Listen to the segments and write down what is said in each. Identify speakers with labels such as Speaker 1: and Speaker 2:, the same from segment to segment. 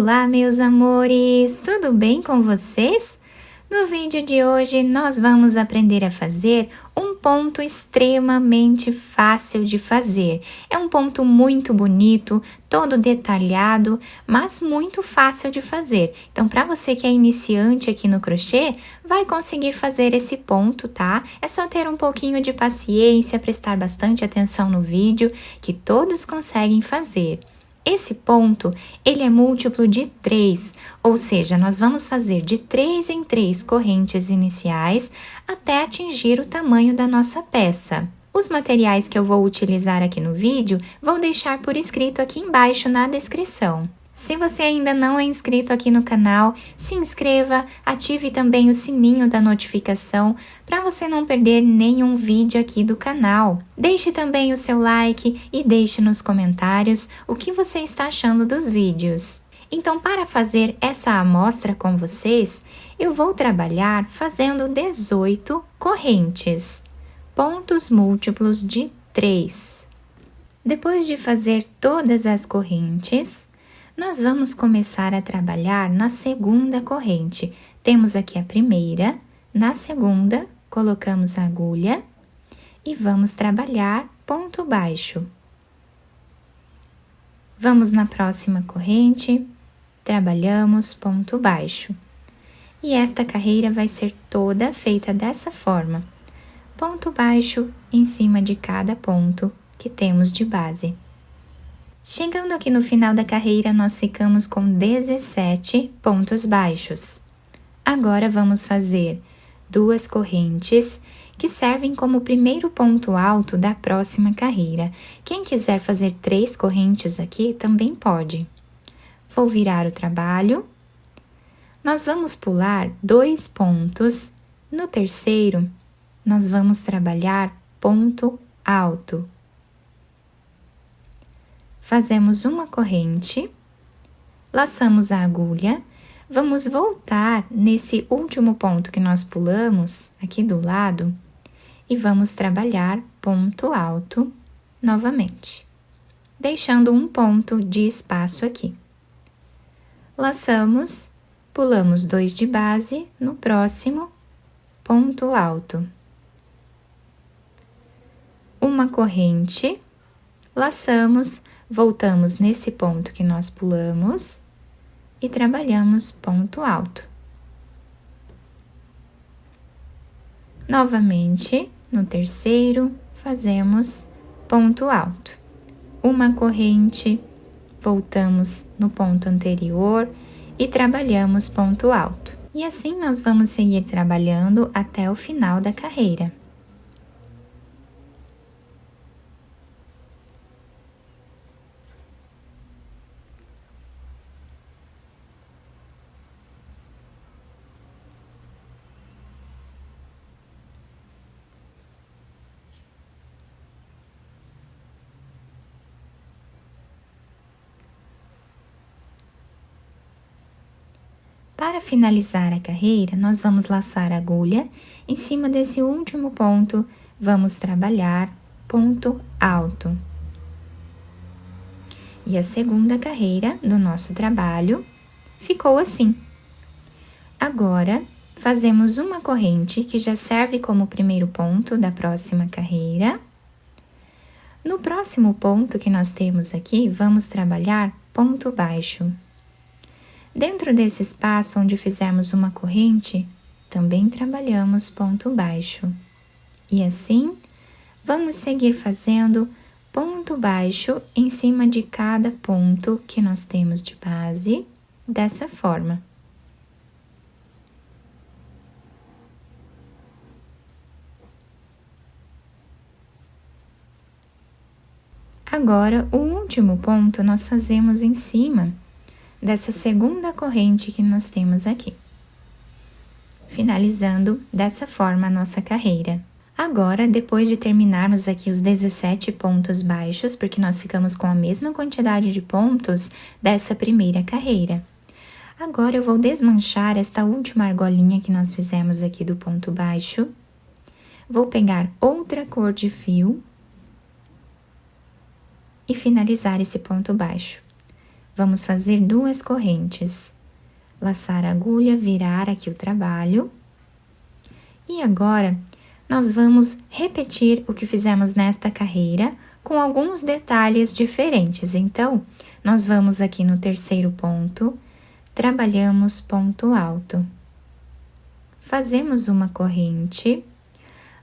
Speaker 1: Olá, meus amores! Tudo bem com vocês? No vídeo de hoje, nós vamos aprender a fazer um ponto extremamente fácil de fazer. É um ponto muito bonito, todo detalhado, mas muito fácil de fazer. Então, para você que é iniciante aqui no crochê, vai conseguir fazer esse ponto, tá? É só ter um pouquinho de paciência, prestar bastante atenção no vídeo, que todos conseguem fazer. Esse ponto, ele é múltiplo de 3, ou seja, nós vamos fazer de 3 em 3 correntes iniciais até atingir o tamanho da nossa peça. Os materiais que eu vou utilizar aqui no vídeo, vou deixar por escrito aqui embaixo na descrição. Se você ainda não é inscrito aqui no canal, se inscreva, ative também o sininho da notificação para você não perder nenhum vídeo aqui do canal. Deixe também o seu like e deixe nos comentários o que você está achando dos vídeos. Então, para fazer essa amostra com vocês, eu vou trabalhar fazendo 18 correntes, pontos múltiplos de 3. Depois de fazer todas as correntes, nós vamos começar a trabalhar na segunda corrente. Temos aqui a primeira, na segunda, colocamos a agulha e vamos trabalhar ponto baixo. Vamos na próxima corrente, trabalhamos ponto baixo. E esta carreira vai ser toda feita dessa forma. Ponto baixo em cima de cada ponto que temos de base. Chegando aqui no final da carreira, nós ficamos com 17 pontos baixos. Agora, vamos fazer 2 correntes que servem como primeiro ponto alto da próxima carreira. Quem quiser fazer 3 correntes aqui, também pode. Vou virar o trabalho. Nós vamos pular 2 pontos. No terceiro, nós vamos trabalhar ponto alto. Fazemos uma corrente, laçamos a agulha, vamos voltar nesse último ponto que nós pulamos, aqui do lado, e vamos trabalhar ponto alto novamente, deixando um ponto de espaço aqui. Laçamos, pulamos 2 de base, no próximo, ponto alto. Uma corrente, laçamos, voltamos nesse ponto que nós pulamos e trabalhamos ponto alto. Novamente, no terceiro, fazemos ponto alto. Uma corrente, voltamos no ponto anterior e trabalhamos ponto alto. E assim nós vamos seguir trabalhando até o final da carreira. Para finalizar a carreira, nós vamos laçar a agulha, em cima desse último ponto, vamos trabalhar ponto alto. E a segunda carreira do nosso trabalho ficou assim. Agora, fazemos uma corrente que já serve como primeiro ponto da próxima carreira. No próximo ponto que nós temos aqui, vamos trabalhar ponto baixo. Dentro desse espaço onde fizemos uma corrente, também trabalhamos ponto baixo. E assim, vamos seguir fazendo ponto baixo em cima de cada ponto que nós temos de base, dessa forma. Agora, o último ponto nós fazemos em cima dessa segunda corrente que nós temos aqui, finalizando dessa forma a nossa carreira. Agora, depois de terminarmos aqui os 17 pontos baixos, porque nós ficamos com a mesma quantidade de pontos dessa primeira carreira. Agora, eu vou desmanchar esta última argolinha que nós fizemos aqui do ponto baixo. Vou pegar outra cor de fio e finalizar esse ponto baixo. vamos fazer 2 correntes. Laçar a agulha, virar aqui o trabalho. E agora, nós vamos repetir o que fizemos nesta carreira, com alguns detalhes diferentes. Então, nós vamos aqui no terceiro ponto, trabalhamos ponto alto. Fazemos uma corrente,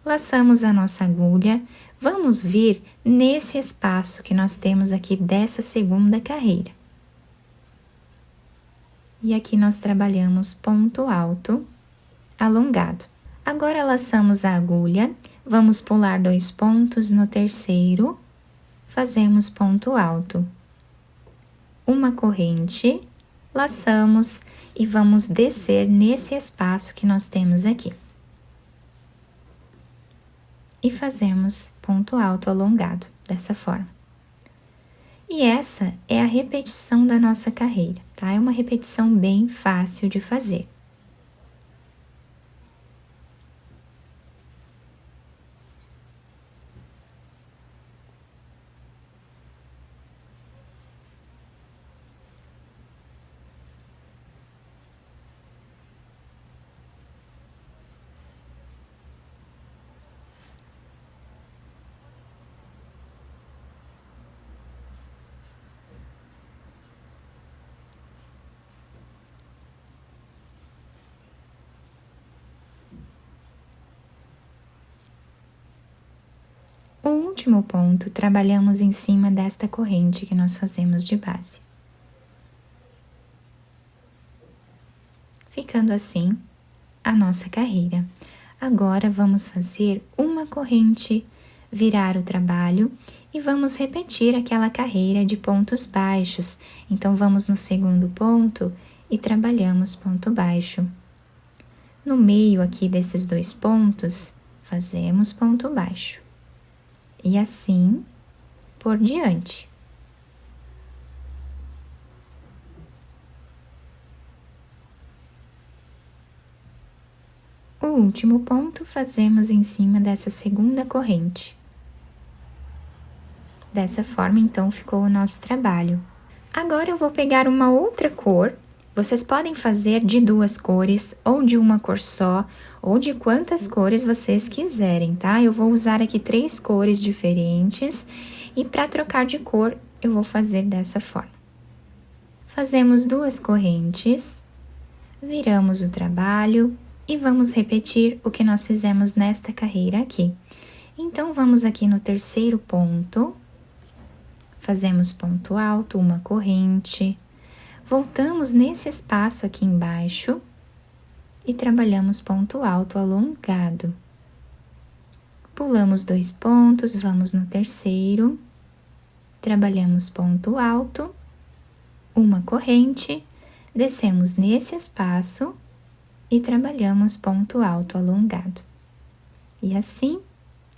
Speaker 1: laçamos a nossa agulha, vamos vir nesse espaço que nós temos aqui dessa segunda carreira. E aqui nós trabalhamos ponto alto, alongado. Agora, laçamos a agulha, vamos pular 2 pontos no terceiro, fazemos ponto alto. Uma corrente, laçamos e vamos descer nesse espaço que nós temos aqui. E fazemos ponto alto alongado, dessa forma. E essa é a repetição da nossa carreira, tá? É uma repetição bem fácil de fazer. O último ponto, trabalhamos em cima desta corrente que nós fazemos de base. Ficando assim a nossa carreira. Agora, vamos fazer uma corrente, virar o trabalho e vamos repetir aquela carreira de pontos baixos. Então, vamos no segundo ponto e trabalhamos ponto baixo. No meio aqui desses 2 pontos, fazemos ponto baixo. E assim por diante. O último ponto fazemos em cima dessa segunda corrente. Dessa forma, então, ficou o nosso trabalho. Agora eu vou pegar uma outra cor. Vocês podem fazer de 2 cores, ou de uma cor só, ou de quantas cores vocês quiserem, tá? Eu vou usar aqui 3 cores diferentes, e para trocar de cor, eu vou fazer dessa forma. Fazemos 2 correntes, viramos o trabalho, e vamos repetir o que nós fizemos nesta carreira aqui. Então, vamos aqui no terceiro ponto, fazemos ponto alto, uma corrente, voltamos nesse espaço aqui embaixo e trabalhamos ponto alto alongado. Pulamos 2 pontos, vamos no terceiro, trabalhamos ponto alto, uma corrente, descemos nesse espaço e trabalhamos ponto alto alongado. E assim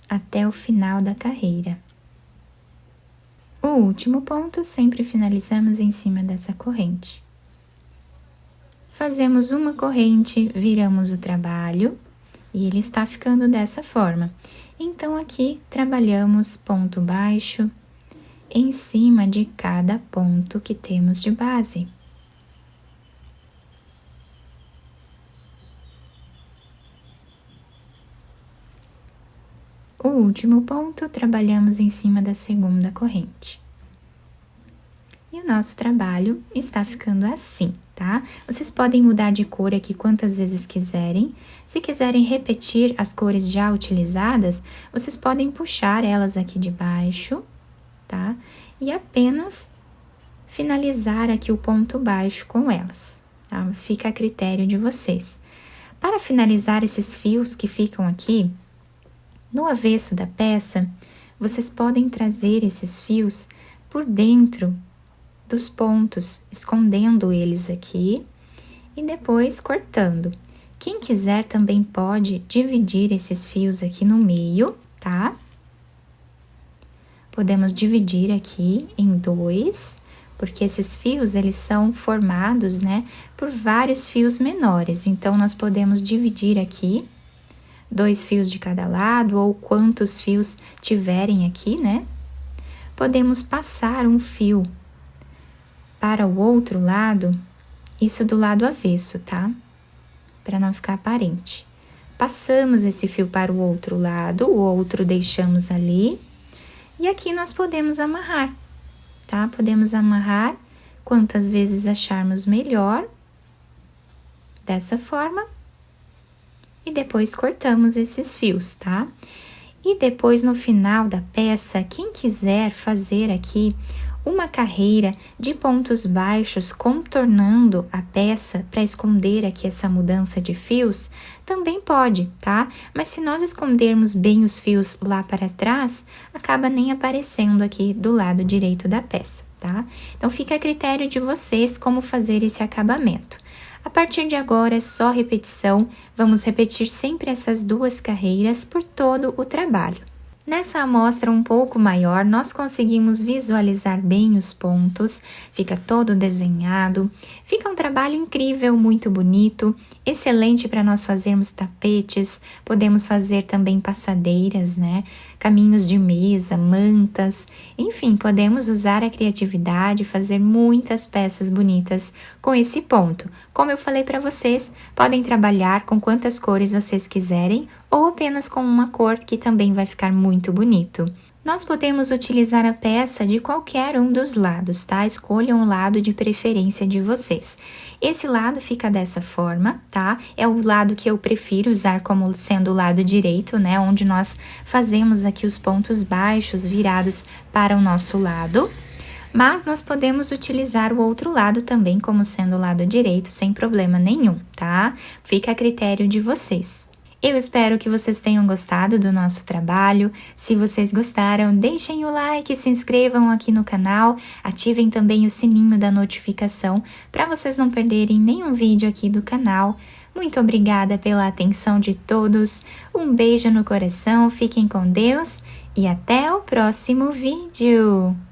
Speaker 1: até o final da carreira. O último ponto, sempre finalizamos em cima dessa corrente. Fazemos uma corrente, viramos o trabalho e ele está ficando dessa forma. Então, aqui trabalhamos ponto baixo em cima de cada ponto que temos de base. O último ponto, trabalhamos em cima da segunda corrente. E o nosso trabalho está ficando assim, tá? Vocês podem mudar de cor aqui quantas vezes quiserem. Se quiserem repetir as cores já utilizadas, vocês podem puxar elas aqui de baixo, tá? E apenas finalizar aqui o ponto baixo com elas, tá? Fica a critério de vocês. Para finalizar esses fios que ficam aqui, no avesso da peça, vocês podem trazer esses fios por dentro dos pontos, escondendo eles aqui e depois cortando. Quem quiser também pode dividir esses fios aqui no meio, tá? Podemos dividir aqui em 2, porque esses fios, eles são formados, né, por vários fios menores. Então, nós podemos dividir aqui 2 fios de cada lado, ou quantos fios tiverem aqui, né? Podemos passar um fio para o outro lado, isso do lado avesso, tá? Para não ficar aparente. Passamos esse fio para o outro lado, o outro deixamos ali. E aqui nós podemos amarrar, tá? Podemos amarrar quantas vezes acharmos melhor, dessa forma. E depois cortamos esses fios, tá? E depois no final da peça, quem quiser fazer aqui uma carreira de pontos baixos contornando a peça para esconder aqui essa mudança de fios, também pode, tá? Mas se nós escondermos bem os fios lá para trás, acaba nem aparecendo aqui do lado direito da peça, tá? Então fica a critério de vocês como fazer esse acabamento. A partir de agora é só repetição, vamos repetir sempre essas 2 carreiras por todo o trabalho. Nessa amostra um pouco maior, nós conseguimos visualizar bem os pontos, fica todo desenhado, fica um trabalho incrível, muito bonito, excelente para nós fazermos tapetes, podemos fazer também passadeiras, né? Caminhos de mesa, mantas, enfim, podemos usar a criatividade e fazer muitas peças bonitas com esse ponto. Como eu falei para vocês, podem trabalhar com quantas cores vocês quiserem ou apenas com uma cor que também vai ficar muito bonito. Nós podemos utilizar a peça de qualquer um dos lados, tá? Escolham o lado de preferência de vocês. Esse lado fica dessa forma, tá? É o lado que eu prefiro usar como sendo o lado direito, né? Onde nós fazemos aqui os pontos baixos virados para o nosso lado. Mas nós podemos utilizar o outro lado também como sendo o lado direito, sem problema nenhum, tá? Fica a critério de vocês. Eu espero que vocês tenham gostado do nosso trabalho. Se vocês gostaram, deixem o like, se inscrevam aqui no canal, ativem também o sininho da notificação para vocês não perderem nenhum vídeo aqui do canal. Muito obrigada pela atenção de todos, um beijo no coração, fiquem com Deus e até o próximo vídeo!